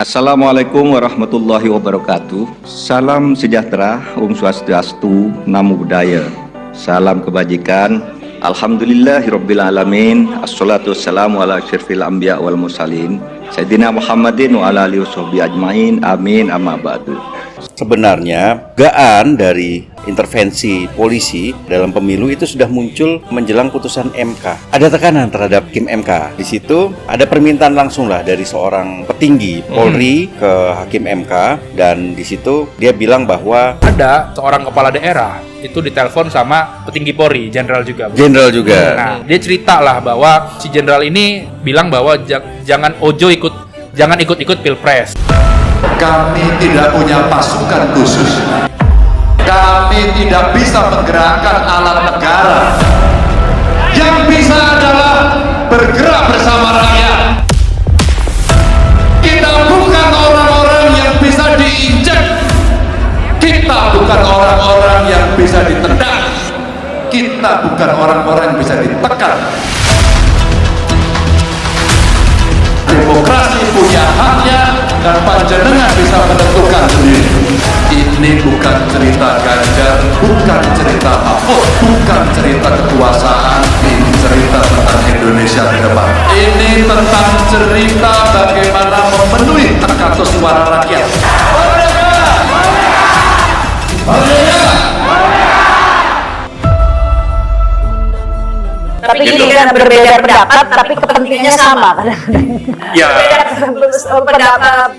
Assalamualaikum warahmatullahi wabarakatuh. Salam sejahtera, Om Swastiastu, Namo Buddhaya. Salam kebajikan. Alhamdulillahirabbil alamin. Assalatu wassalamu ala asyrafil anbiya wal mursalin. Sayyidina Muhammadin wa ala alihi washabihi ajmain. Amin amma ba'du. Sebenarnya dugaan dari intervensi polisi dalam pemilu itu sudah muncul menjelang putusan MK. Ada tekanan terhadap Hakim MK. Di situ ada permintaan langsung lah dari seorang petinggi Polri ke Hakim MK, dan di situ dia bilang bahwa ada seorang kepala daerah itu ditelepon sama petinggi Polri, jenderal juga. Nah, dia cerita lah bahwa si jenderal ini bilang bahwa jangan ikut Pilpres. Kami tidak punya pasukan khusus. Kami tidak bisa menggerakkan alat negara. Yang bisa adalah bergerak bersama rakyat. Kita bukan orang-orang yang bisa diinjak. Kita bukan orang-orang yang bisa ditendang. Kita bukan orang-orang yang bisa ditekan. Demokrasi punya haknya dan panjenengan bisa menentukan sendiri. Ini bukan cerita Ganjar, bukan cerita Mahfud, bukan cerita kekuasaan. Ini cerita tentang Indonesia ke depan. Ini tentang cerita bagaimana memenuhi tekanan suara rakyat. Tapi gini kan, berbeda pendapat tapi kepentingannya sama kan. Ya.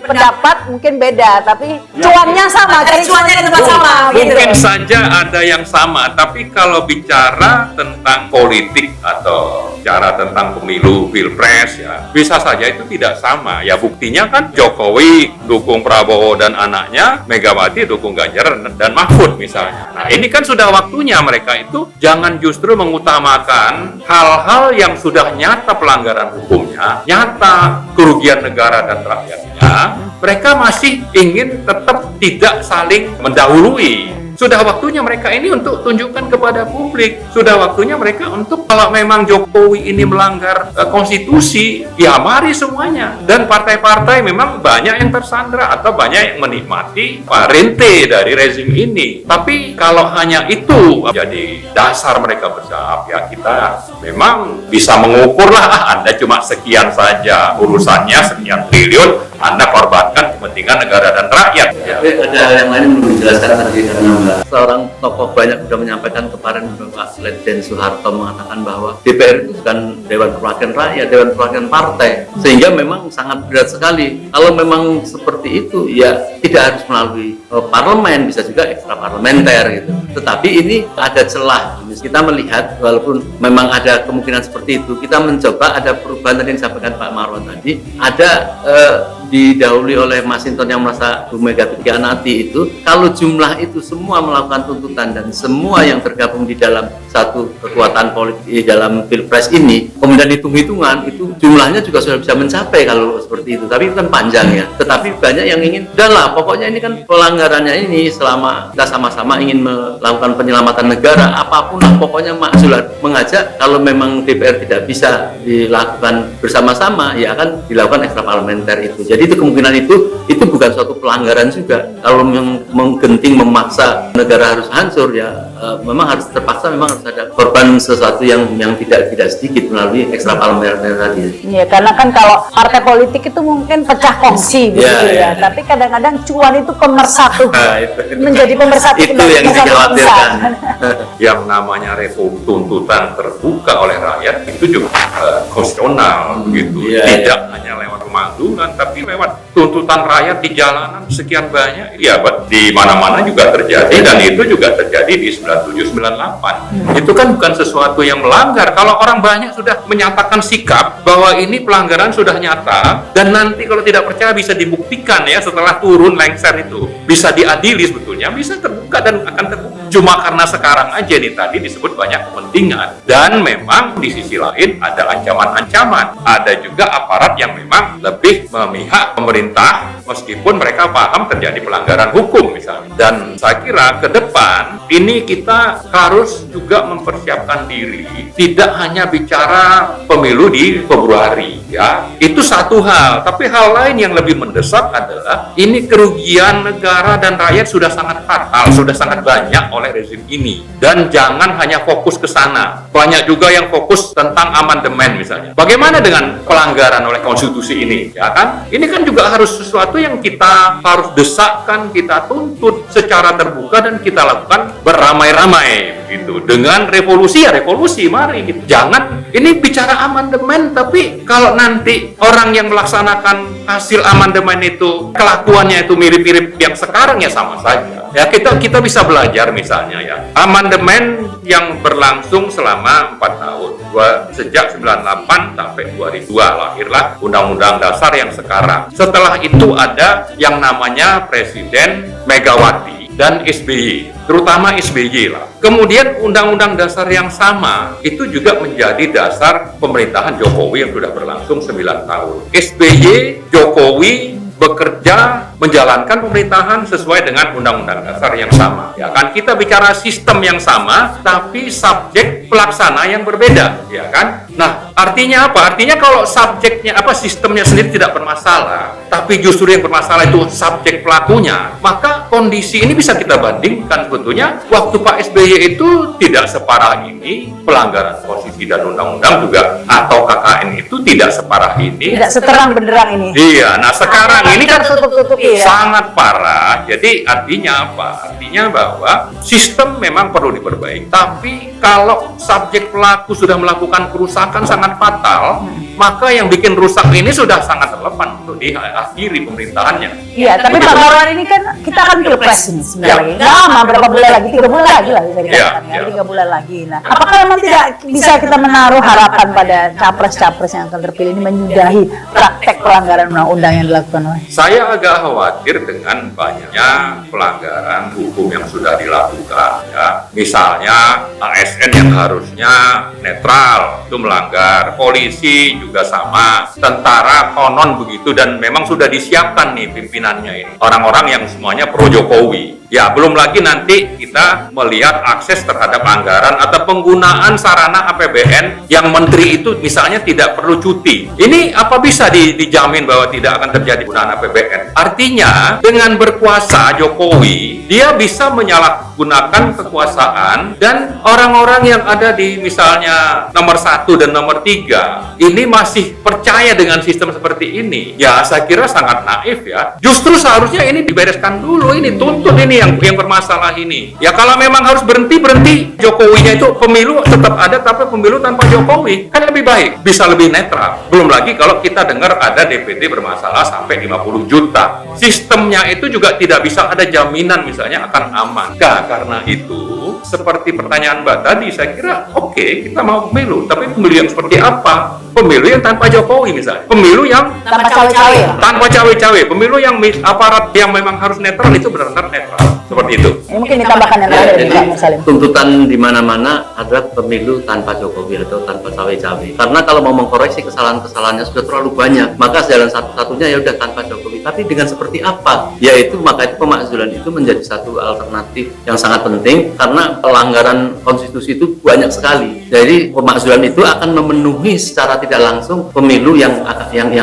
Pendapat mungkin beda tapi cuannya sama, cari cuannya di tempat sama gitu. Mungkin saja ada yang sama, tapi kalau bicara tentang politik atau bicara tentang pemilu, pilpres, ya bisa saja itu tidak sama. Ya buktinya kan Jokowi dukung Prabowo dan anaknya, Megawati dukung Ganjar dan Mahfud misalnya. Nah ini kan sudah waktunya mereka itu jangan justru mengutamakan hal-hal yang sudah nyata pelanggaran hukumnya, nyata kerugian negara dan rakyatnya. Mereka masih ingin tetap tidak saling mendahului. Sudah waktunya mereka ini untuk tunjukkan kepada publik. Sudah waktunya mereka untuk, kalau memang Jokowi ini melanggar konstitusi, ya mari semuanya. Dan partai-partai memang banyak yang tersandra atau banyak yang menikmati rente dari rezim ini. Tapi kalau hanya itu jadi dasar mereka bersahabat, ya kita memang bisa mengukur lah, Anda cuma sekian saja urusannya, sekian triliun, Anda korbankan kepentingan negara dan rakyat. Ya. Ada yang lain yang belum dijelaskan tadi, karena seorang tokoh banyak sudah menyampaikan kemarin, Pak Letjen Soeharto mengatakan bahwa DPR itu bukan Dewan Perwakilan Rakyat, Dewan Perwakilan Partai, sehingga memang sangat berat sekali. Kalau memang seperti itu, ya tidak harus melalui parlemen, bisa juga ekstra parlementer gitu. Tetapi ini ada celah. Kita melihat walaupun memang ada kemungkinan seperti itu, kita mencoba ada perubahan tadi yang disampaikan Pak Marwan tadi, ada didahului oleh Mas Sinton yang merasa Bu Mega dikhianati itu, kalau jumlah itu semua melakukan tuntutan dan semua yang tergabung di dalam satu kekuatan politik di dalam Pilpres ini, kemudian hitung-hitungan itu jumlahnya juga sudah bisa mencapai kalau seperti itu. Tapi itu kan panjang ya. Tetapi banyak yang ingin, udahlah pokoknya ini kan pelanggarannya ini, selama kita sama-sama ingin melakukan penyelamatan negara, apapun lah pokoknya Mak mengajak, kalau memang DPR tidak bisa dilakukan bersama-sama, ya akan dilakukan ekstra parlementer itu. Jadi itu kemungkinan itu bukan suatu pelanggaran juga. Kalau menggenting memaksa negara harus hancur, ya memang harus terpaksa, memang harus ada korban sesuatu yang tidak sedikit melalui ekstra parlementer tadi. Iya, karena kan kalau partai politik itu mungkin pecah kongsi begitu ya. Tapi kadang-kadang cuan itu pemersatu, menjadi pemersatu. Itu yang dikhawatirkan. Yang namanya tuntutan terbuka oleh rakyat itu juga konstitusional begitu. Tidak hanya lewat pemanggilan, tapi lewat tuntutan rakyat di jalanan sekian banyak. Ya, di mana-mana juga terjadi, dan itu juga terjadi di 9798. Itu kan bukan sesuatu yang melanggar. Kalau orang banyak sudah menyatakan sikap bahwa ini pelanggaran sudah nyata, dan nanti kalau tidak percaya bisa dibuktikan ya, setelah turun lengser itu bisa diadili, sebetulnya bisa terbuka dan akan terbuka. Cuma karena sekarang aja nih tadi disebut banyak kepentingan, dan memang di sisi lain ada ancaman-ancaman. Ada juga aparat yang memang lebih memihak pemerintah meskipun mereka paham terjadi pelanggaran hukum misalnya. Dan saya kira ke depan ini kita harus juga mempersiapkan diri, tidak hanya bicara pemilu di Februari, ya itu satu hal. Tapi hal lain yang lebih mendesak adalah ini kerugian negara dan rakyat sudah sangat fatal, sudah sangat banyak oleh rezim ini. Dan jangan hanya fokus ke sana. Banyak juga yang fokus tentang amandemen misalnya. Bagaimana dengan pelanggaran oleh konstitusi ini, ya kan? Ini kan juga harus sesuatu yang kita harus desakkan, kita tuntut secara terbuka dan kita lakukan beramai-ramai gitu. Dengan revolusi ya revolusi, mari gitu. Jangan ini bicara amandemen tapi kalau nanti orang yang melaksanakan hasil amandemen itu kelakuannya itu mirip-mirip yang sekarang ya sama saja. Ya kita bisa belajar misalnya ya. Amandemen yang berlangsung selama 4 tahun. Sejak 98 sampai 2002 lahirlah Undang-Undang Dasar yang sekarang. Setelah itu ada yang namanya Presiden Megawati dan SBY, terutama SBY lah. Kemudian Undang-Undang Dasar yang sama itu juga menjadi dasar pemerintahan Jokowi yang sudah berlangsung 9 tahun. SBY, Jokowi bekerja menjalankan pemerintahan sesuai dengan Undang-Undang Dasar yang sama. Ya kan kita bicara sistem yang sama tapi subjek pelaksana yang berbeda, ya kan? Nah, artinya apa? Artinya kalau subjeknya sistemnya sendiri tidak bermasalah, tapi justru yang bermasalah itu subjek pelakunya, maka kondisi ini bisa kita bandingkan sebetulnya waktu Pak SBY itu tidak separah ini, pelanggaran konstitusi dan undang-undang juga atau KKN itu tidak separah ini. Tidak seterang benderang ini. Iya, nah sekarang ini kan tutup-tutupi ya. sangat parah. Jadi artinya apa? Artinya bahwa sistem memang perlu diperbaiki. Tapi kalau subjek pelaku sudah melakukan kerusakan sangat fatal, maka yang bikin rusak ini sudah sangat relevan untuk diakhiri pemerintahannya. Iya, tapi Pak Marwan ini kan kita akan pilpres ini sebentar lagi. Lama berapa bulan lagi? 3 bulan lagi lah bisa dikatakan ya. 3 bulan lagi. Nah, apakah memang tidak bisa kita menaruh harapan pada capres-capres yang akan terpilih ini menyudahi praktek pelanggaran undang-undang yang dilakukan oleh? Saya agak khawatir dengan banyaknya pelanggaran hukum yang sudah dilakukan. Ya. Misalnya ASN yang harusnya netral itu melanggar, polisi juga sama, tentara konon begitu dan memang sudah disiapkan nih pimpinannya ini. Orang-orang yang semuanya pro Jokowi. Ya, belum lagi nanti kita melihat akses terhadap anggaran atau penggunaan sarana APBN yang menteri itu misalnya tidak perlu cuti. Ini apa bisa dijamin bahwa tidak akan terjadi penggunaan APBN? Artinya, dengan berkuasa Jokowi, dia bisa menyalahgunakan kekuasaan dan orang-orang yang ada di misalnya nomor 1 dan nomor 3 ini masih percaya dengan sistem seperti ini. Ya, saya kira sangat naif ya. Justru seharusnya ini dibereskan dulu, ini tuntut ini yang bermasalah ini. Ya kalau memang harus berhenti. Jokowinya itu pemilu tetap ada tapi pemilu tanpa Jokowi kan lebih baik, bisa lebih netral. Belum lagi kalau kita dengar ada DPD bermasalah sampai 50 juta. Sistemnya itu juga tidak bisa ada jaminan misalnya akan aman. Nah, karena itu seperti pertanyaan Mbak tadi, saya kira oke, kita mau pemilu, tapi pemilu yang seperti apa? Pemilu yang tanpa Jokowi misalnya. Pemilu yang tanpa cawe-cawe. Tanpa cawe-cawe. Pemilu yang aparat yang memang harus netral itu benar-benar netral. Seperti itu. Ini mungkin ditambahkan yang lain dari Pak Mursalim. Tuntutan di mana-mana adalah pemilu tanpa Jokowi atau tanpa cawe-cawe. Karena kalau mau mengkoreksi kesalahan-kesalahannya sudah terlalu banyak, maka jalan satu-satunya ya udah tanpa Jokowi. Tapi dengan seperti apa? Yaitu maka itu pemakzulan itu menjadi satu alternatif yang sangat penting karena pelanggaran konstitusi itu banyak sekali. Jadi pemakzulan itu akan memenuhi secara tidak langsung pemilu yang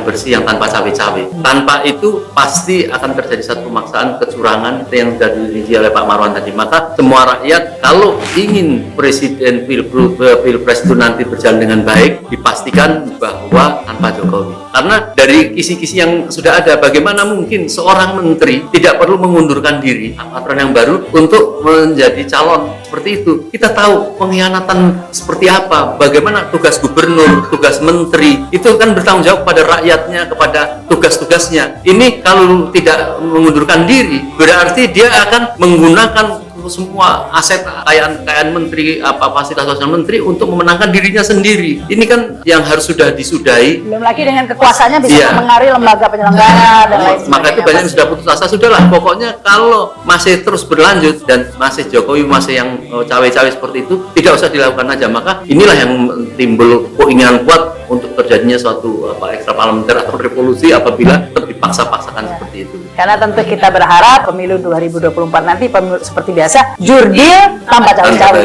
bersih, yang tanpa cawe-cawe. Tanpa itu pasti akan terjadi satu pemaksaan kecurangan yang sudah dirinci oleh Pak Marwan tadi. Maka semua rakyat kalau ingin presiden pilpres itu nanti berjalan dengan baik, dipastikan bahwa tanpa Jokowi. Karena dari kisi-kisi yang sudah ada, bagaimana mungkin seorang menteri tidak perlu mengundurkan diri aturan yang baru untuk menjadi calon seperti itu. Kita tahu pengkhianatan seperti apa, bagaimana tugas gubernur, tugas menteri itu kan bertanggung jawab kepada rakyatnya, kepada tugas-tugasnya. Ini kalau tidak mengundurkan diri berarti dia akan menggunakan semua aset kekayaan menteri, fasilitas menteri untuk memenangkan dirinya sendiri. Ini kan yang harus sudah disudahi. Belum lagi dengan kekuasaannya bisa mengaruhi lembaga penyelenggara dan lain sebagainya. Maka itu banyak yang sudah putus asa. Sudahlah, pokoknya kalau masih terus berlanjut dan masih Jokowi masih yang cawe-cawe seperti itu, tidak usah dilakukan aja. Maka inilah yang timbul keinginan kuat untuk terjadinya suatu ekstra parlementer atau revolusi apabila dipaksa-paksakan seperti itu. Karena tentu kita berharap pemilu 2024 nanti pemilu seperti biasa, jurdil tanpa cawe-cawe.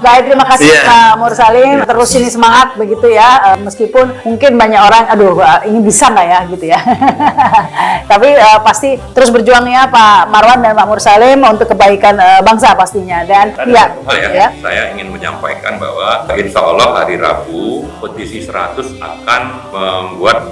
Baik, terima kasih Pak Mursalim. Terus ini semangat begitu ya, meskipun mungkin banyak orang, aduh ini bisa nggak ya gitu ya. Tapi pasti terus berjuang ya Pak Marwan dan Pak Mursalim untuk kebaikan bangsa pastinya. Dan saya ingin menyampaikan bahwa insya Allah hari Rabu petisi 100 akan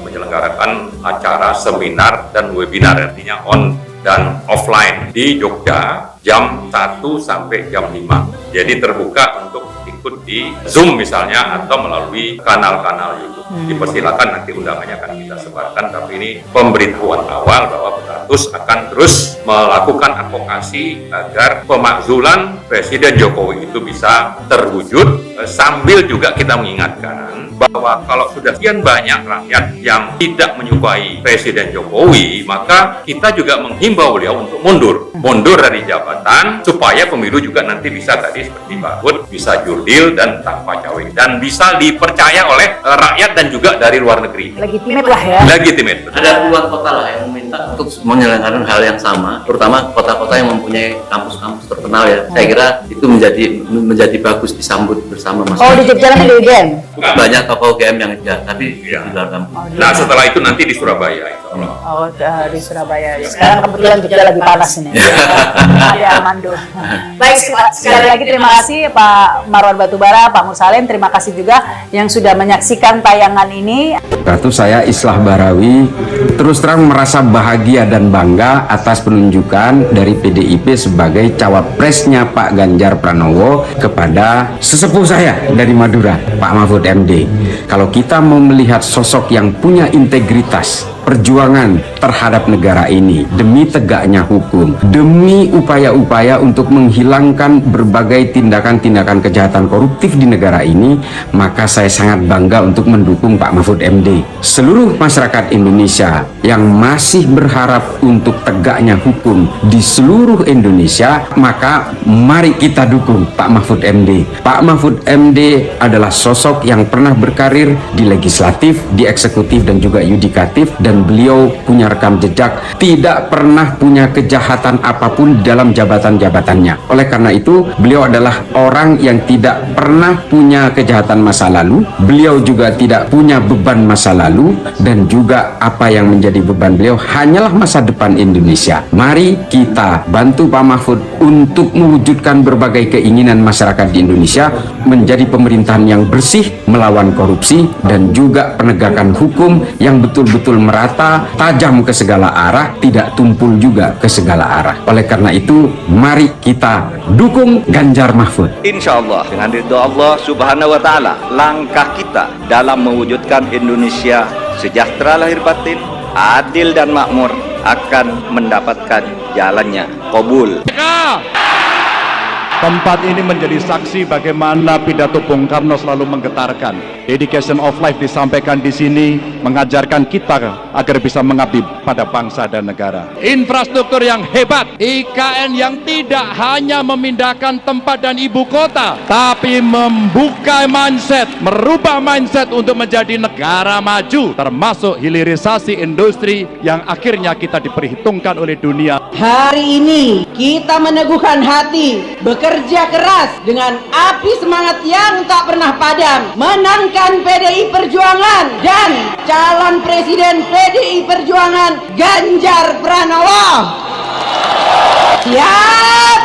menyelenggarakan acara seminar dan webinar, artinya on dan offline di Jogja jam 1 sampai jam 5. Jadi terbuka untuk ikut di Zoom misalnya atau melalui kanal-kanal YouTube. Dipersilakan, nanti undangannya akan kita sebarkan, tapi ini pemberitahuan awal bahwa Petatus akan terus melakukan advokasi agar pemakzulan Presiden Jokowi itu bisa terwujud, sambil juga kita mengingatkan bahwa kalau sudah sekian banyak rakyat yang tidak menyukai Presiden Jokowi, maka kita juga menghimbau beliau untuk mundur dari jabatan, supaya pemilu juga nanti bisa tadi seperti Pak Bud, bisa jurdil dan tanpa cawe, dan bisa dipercaya oleh rakyat dan juga dari luar negeri. Legitimate lah ya. Legitimate. Ada puluhan kota lah yang meminta untuk menyelenggarakan hal yang sama, terutama kota-kota yang mempunyai kampus-kampus terkenal ya. Saya kira itu menjadi bagus disambut bersama masyarakat. Oh, di Jogja nanti di UGM? Banyak tokoh UGM yang tapi di luar kampus. Nah, setelah itu nanti di Surabaya. Oh, di Surabaya. Sekarang kebetulan Jogja lagi panas ini. Ada Armando. Baik, sekali lagi terima kasih Pak Marwan Batubara, Pak Mursalim. Terima kasih juga yang sudah menyaksikan tayangan ini. Kartu saya Islah Barawi terus terang merasa bahagia dan bangga atas penunjukan dari PDIP sebagai cawapresnya Pak Ganjar Pranowo kepada sesepuh saya dari Madura, Pak Mahfud MD. Kalau kita mau melihat sosok yang punya integritas, perjuangan terhadap negara ini demi tegaknya hukum, demi upaya-upaya untuk menghilangkan berbagai tindakan-tindakan kejahatan koruptif di negara ini, maka saya sangat bangga untuk mendukung Pak Mahfud MD. Seluruh masyarakat Indonesia yang masih berharap untuk tegaknya hukum di seluruh Indonesia, maka mari kita dukung Pak Mahfud MD. Pak Mahfud MD adalah sosok yang pernah berkarir di legislatif, di eksekutif dan juga yudikatif, dan beliau punya rekam jejak tidak pernah punya kejahatan apapun dalam jabatan-jabatannya. Oleh karena itu, beliau adalah orang yang tidak pernah punya kejahatan masa lalu. Beliau juga tidak punya beban masa lalu, dan juga apa yang menjadi beban beliau hanyalah masa depan Indonesia. Mari kita bantu Pak Mahfud untuk mewujudkan berbagai keinginan masyarakat di Indonesia menjadi pemerintahan yang bersih, melawan korupsi, dan juga penegakan hukum yang betul-betul merata, tajam ke segala arah, tidak tumpul juga ke segala arah. Oleh karena itu, mari kita dukung Ganjar Mahfud. Insya Allah dengan ridho Allah Subhanahu wa Ta'ala, langkah kita dalam mewujudkan Indonesia sejahtera lahir batin, adil dan makmur akan mendapatkan jalannya. Qabul. Tempat ini menjadi saksi bagaimana pidato Bung Karno selalu menggetarkan. Dedication of life disampaikan di sini, mengajarkan kita agar bisa mengabdi pada bangsa dan negara. Infrastruktur yang hebat, IKN yang tidak hanya memindahkan tempat dan ibu kota, tapi membuka mindset, merubah mindset untuk menjadi negara maju, termasuk hilirisasi industri yang akhirnya kita diperhitungkan oleh dunia. Hari ini kita meneguhkan hati, bekerja keras dengan api semangat yang tak pernah padam, menangkan PDI Perjuangan dan calon presiden PDI Perjuangan Ganjar Pranowo. Siap.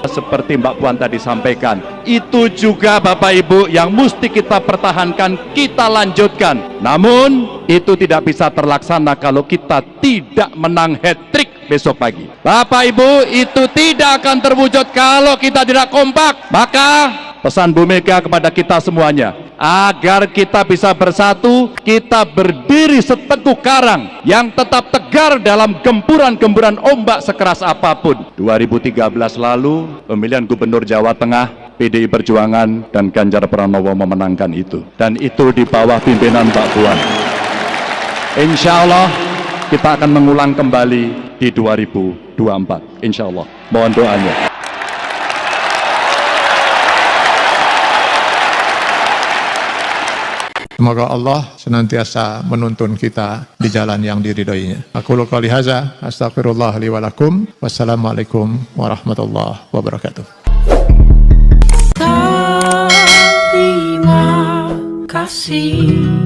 Seperti Mbak Puan tadi sampaikan, itu juga Bapak Ibu yang mesti kita pertahankan, kita lanjutkan. Namun itu tidak bisa terlaksana kalau kita tidak menang hat-trick besok pagi. Bapak Ibu, itu tidak akan terwujud kalau kita tidak kompak. Maka pesan Bu Mega kepada kita semuanya, agar kita bisa bersatu, kita berdiri seteguh karang yang tetap tegar dalam gempuran-gempuran ombak sekeras apapun. 2013 lalu, pemilihan Gubernur Jawa Tengah, PDI Perjuangan dan Ganjar Pranowo memenangkan itu. Dan itu di bawah pimpinan Mbak Puan. Insya Allah kita akan mengulang kembali di 2024. Insya Allah. Mohon doanya. Semoga Allah senantiasa menuntun kita di jalan yang diridhoinya. Aku qouli hadza, astaghfirullah li wa lakum. Wassalamualaikum warahmatullahi wabarakatuh. Terima kasih.